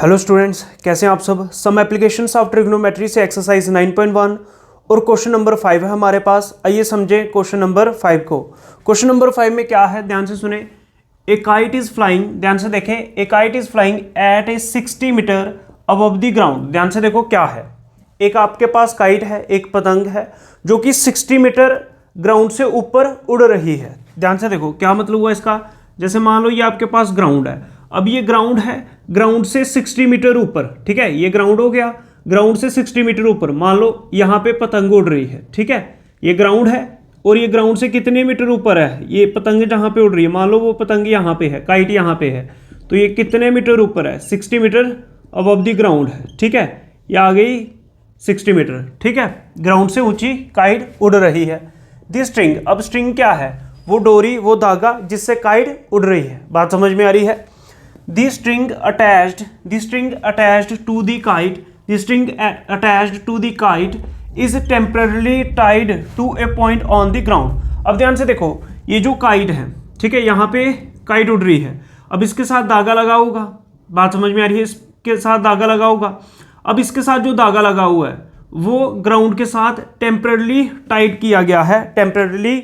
Hello students, कैसे हैं आप सब। सम एप्लीकेशंस ऑफ ट्रिग्नोमेट्री से एक्सरसाइज 9.1 और क्वेश्चन नंबर 5 है हमारे पास। आइए समझें क्वेश्चन नंबर 5 को। क्वेश्चन नंबर 5 में क्या है, ध्यान से सुने। ए काइट इज फ्लाइंग, ध्यान से देखें, a kite is flying at a 60 metre above the ground. ध्यान से देखो क्या है, एक आपके पास काइट है, एक पतंग है जो कि 60 मीटर ग्राउंड से ऊपर उड़ रही है। ध्यान से देखो क्या मतलब हुआ इसका। जैसे मान लो ये आपके पास ग्राउंड है, अब ये ग्राउंड है, ग्राउंड से 60 मीटर ऊपर, ठीक है, ये ग्राउंड हो गया, ग्राउंड से 60 मीटर ऊपर मान लो यहाँ पे पतंग उड़ रही है, ठीक है, ये ग्राउंड है और ये ग्राउंड से कितने मीटर ऊपर है, ये पतंग जहाँ पे उड़ रही है, मान लो वो पतंग यहाँ पे है, काइट यहाँ पे है, तो ये कितने मीटर ऊपर है, 60 मीटर अबव द ग्राउंड है, ठीक है, ये आ गई 60 मीटर, ठीक है, ग्राउंड से ऊंची काइट उड़ रही है। दिस स्ट्रिंग, अब स्ट्रिंग क्या है, वो डोरी, वो धागा जिससे काइट उड़ रही है। बात समझ में आ रही है। The string attached to the kite, the string attached to the kite is temporarily tied to a point on the ground। अब ध्यान से देखो, ये जो काइट है, ठीक है, यहाँ पे काइट उड़ रही है, अब इसके साथ धागा लगा होगा। बात समझ में आ रही है, इसके साथ धागा लगा होगा। अब इसके साथ जो धागा लगा हुआ है वो ग्राउंड के साथ टेम्पररली टाइट किया गया है, टेम्पररली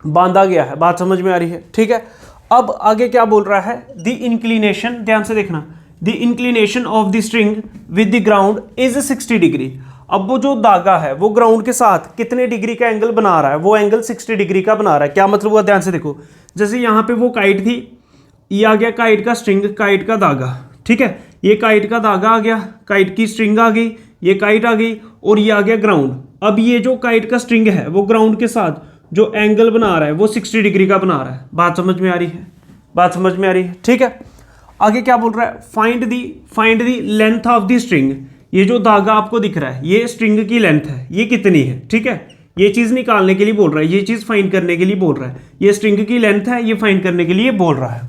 बांधा गया है। बात समझ में आ रही है, ठीक है। अब आगे क्या बोल रहा है, द इंक्लिनेशन, ध्यान से देखना, the inclination of the string with the ground is 60 degree. अब वो जो धागा है वो ग्राउंड के साथ कितने डिग्री का एंगल बना रहा है, वो एंगल 60 डिग्री का बना रहा है। क्या मतलब हुआ, ध्यान से देखो, जैसे यहाँ पे वो काइट थी, ये आ गया काइट का स्ट्रिंग, काइट का धागा, ठीक है, ये काइट का धागा आ गया, काइट की स्ट्रिंग आ गई, ये काइट आ गई और ये आ गया ग्राउंड। अब ये जो काइट का स्ट्रिंग है वो ग्राउंड के साथ जो एंगल बना रहा है वो 60 डिग्री का बना रहा है। बात समझ में आ रही है, बात समझ में आ रही है, ठीक है। आगे क्या बोल रहा है, find the length of the string. ये जो धागा आपको दिख रहा है, ये स्ट्रिंग की लेंथ है, ये कितनी है, ठीक है, ये चीज निकालने के लिए बोल रहा है, ये चीज फाइंड करने के लिए बोल रहा है, ये स्ट्रिंग की लेंथ है, ये फाइंड करने के लिए बोल रहा है।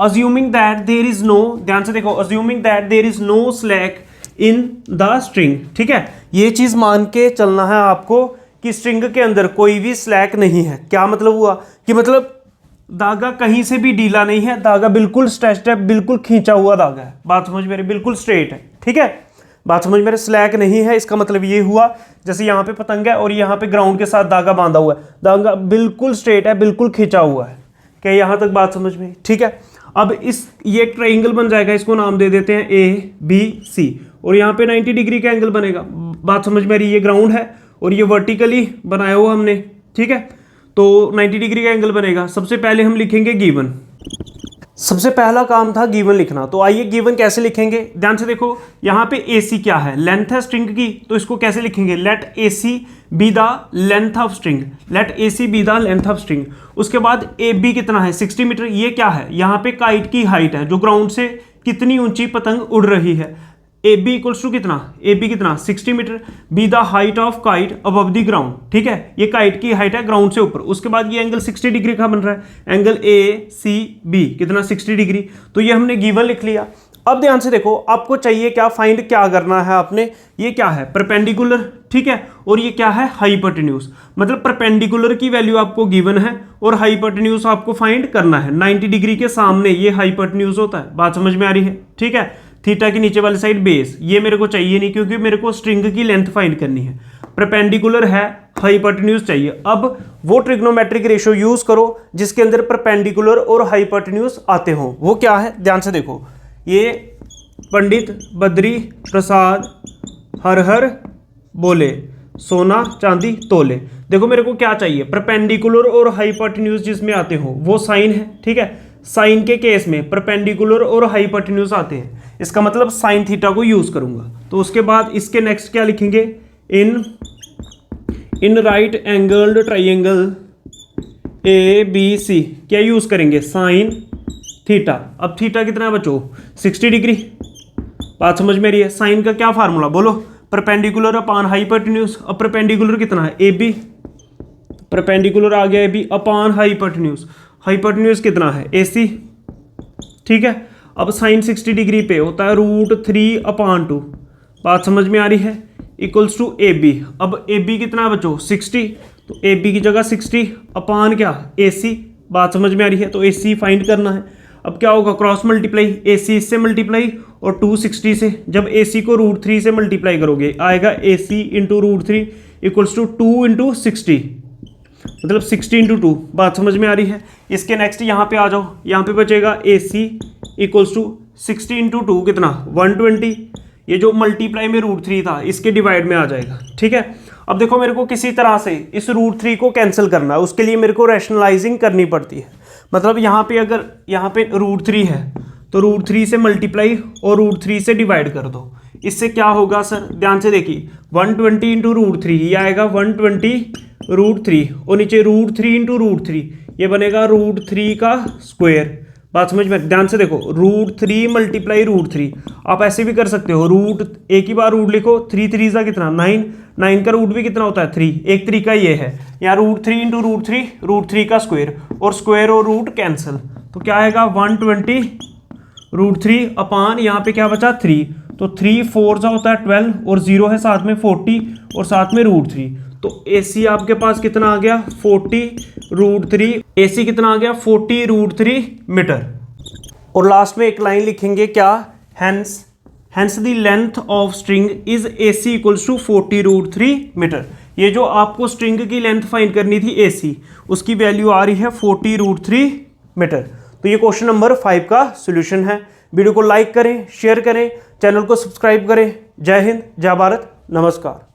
Assuming that there is no, ध्यान से देखो, assuming that there is no slack in the string, ठीक है, ये चीज मान के चलना है आपको कि स्ट्रिंग के अंदर कोई भी स्लैक नहीं है। क्या मतलब हुआ कि मतलब धागा कहीं से भी ढीला नहीं है, धागा बिल्कुल स्ट्रेच्ड है, बिल्कुल खींचा हुआ धागा है। बात समझ में, बिल्कुल स्ट्रेट है, ठीक है, बात समझ में, स्लैक नहीं है। इसका मतलब ये हुआ, जैसे यहाँ पे पतंग है और यहाँ पे ग्राउंड के साथ धागा बांधा हुआ है, धागा बिल्कुल स्ट्रेट है, बिल्कुल खींचा हुआ है। क्या यहाँ तक बात समझ में, ठीक है। अब ये एक ट्राइंगल बन जाएगा, इसको नाम दे देते हैं ABC और यहाँ पे 90 डिग्री का एंगल बनेगा। बात समझ में आ रही है, ये ग्राउंड है और ये वर्टिकली बनाया हुआ हमने, ठीक है, तो 90 डिग्री का एंगल बनेगा। सबसे पहले हम लिखेंगे गिवन, सबसे पहला काम था गिवन लिखना। तो आइए गिवन कैसे लिखेंगे, ध्यान से देखो, यहाँ पे AC क्या है, लेंथ है स्ट्रिंग की, तो इसको कैसे लिखेंगे, let AC be the length of string, let AC be the length of string. उसके बाद AB कितना है, 60 मीटर। ये क्या है, यहाँ पे काइट की हाइट है, जो ग्राउंड से कितनी ऊंची पतंग उड़ रही है। AB इक्वल्स टू कितना, AB कितना, 60 मीटर। Be the height of kite above the ground, ठीक है, ये काइट की हाइट है ग्राउंड से ऊपर। उसके बाद ये एंगल 60 डिग्री का बन रहा है, एंगल ACB कितना, 60 डिग्री। तो ये हमने गिवन लिख लिया। अब ध्यान से देखो, आपको चाहिए क्या, फाइंड क्या करना है आपने, ये क्या है, परपेंडिकुलर, ठीक है, और ये क्या है, हाइपोटेन्यूज। मतलब परपेंडिकुलर की वैल्यू आपको गिवन है और हाइपोटेन्यूज आपको फाइंड करना है। 90 डिग्री के सामने ये हाइपोटेन्यूज होता है। बात समझ में आ रही है, ठीक है। थीटा की नीचे वाली साइड बेस, ये मेरे को चाहिए नहीं क्योंकि मेरे को स्ट्रिंग की लेंथ फाइंड करनी है। परपेंडिकुलर है, हाइपोटेन्यूज चाहिए। अब वो ट्रिग्नोमेट्रिक रेशियो यूज करो जिसके अंदर परपेंडिकुलर और हाइपोटेन्यूज आते हो। वो क्या है, ध्यान से देखो, ये पंडित बद्री प्रसाद हर हर बोले, सोना चांदी तोले। देखो मेरे को क्या चाहिए, परपेंडिकुलर और हाइपोटेन्यूज जिसमें आते हो वो साइन है, ठीक है। साइन के केस में परपेंडिकुलर और हाइपोटेन्यूज आते हैं, इसका मतलब साइन थीटा को यूज करूंगा। तो उसके बाद इसके नेक्स्ट क्या लिखेंगे, in right angled triangle ABC क्या यूज करेंगे, साइन थीटा। अब थीटा कितना है बच्चों, 60 डिग्री। बात समझ में आ रही है। साइन का क्या फार्मूला बोलो, परपेंडिकुलर अपान हाइपोटेन्यूज। अब परपेंडिकुलर कितना है, AB, परपेंडिकुलर आ गया AB अपान हाइपोटेन्यूज। हाइपोटेन्यूज कितना है, AC, ठीक है। अब साइन 60 डिग्री पे होता है √3/2। बात समझ में आ रही है, इक्वल्स टू AB। अब AB कितना बच्चों, 60, तो AB की जगह 60 अपान क्या, AC। बात समझ में आ रही है, तो AC फाइंड करना है। अब क्या होगा, क्रॉस मल्टीप्लाई, AC इससे मल्टीप्लाई और 260 से, जब AC को √3 से मल्टीप्लाई करोगे आएगा AC into √3 equals to 2 into 60, मतलब 60 इंटू 2। बात समझ में आ रही है। इसके नेक्स्ट यहाँ पे आ जाओ, यहाँ पे बचेगा AC इक्वल्स टू 60 इंटू 2 कितना 120, ये जो मल्टीप्लाई में √3 था इसके डिवाइड में आ जाएगा। ठीक है, अब देखो मेरे को किसी तरह से इस √3 को कैंसिल करना है, उसके लिए मेरे को रैशनलाइजिंग करनी पड़ती है। मतलब यहाँ पे अगर यहाँ पे √3 है तो √3 से मल्टीप्लाई और √3 से डिवाइड कर दो। इससे क्या होगा सर, ध्यान से देखिए, 120 इंटू √3 ये आएगा 120 √3 और नीचे √3 इंटू √3 ये बनेगा √3 का स्क्वायर। बात समझ में, ध्यान से देखो, √3 मल्टीप्लाई √3, आप ऐसे भी कर सकते हो, एक ही बार रूट लिखो, 3 3 सा कितना 9, 9 का रूट भी कितना होता है 3, एक तरीका ये है। यहाँ √3 इंटू √3 का स्क्वायर और स्क्वायर और रूट कैंसिल, तो क्या आएगा 120 √3 अपान यहाँ पे क्या बचा 3, तो 3 4 सा होता है 12 और 0 है साथ में 40 और साथ में √3, तो AC आपके पास कितना आ गया 40 √3, AC कितना आ गया 40 √3 मीटर। और लास्ट में एक लाइन लिखेंगे क्या, hence the length of string is AC equals to 40 √3 metre. ये जो आपको स्ट्रिंग की लेंथ फाइंड करनी थी AC, उसकी वैल्यू आ रही है 40 √3 मीटर। तो ये क्वेश्चन नंबर 5 का सॉल्यूशन है। वीडियो को लाइक करें, शेयर करें, चैनल को सब्सक्राइब करें। जय हिंद, जय भारत, नमस्कार।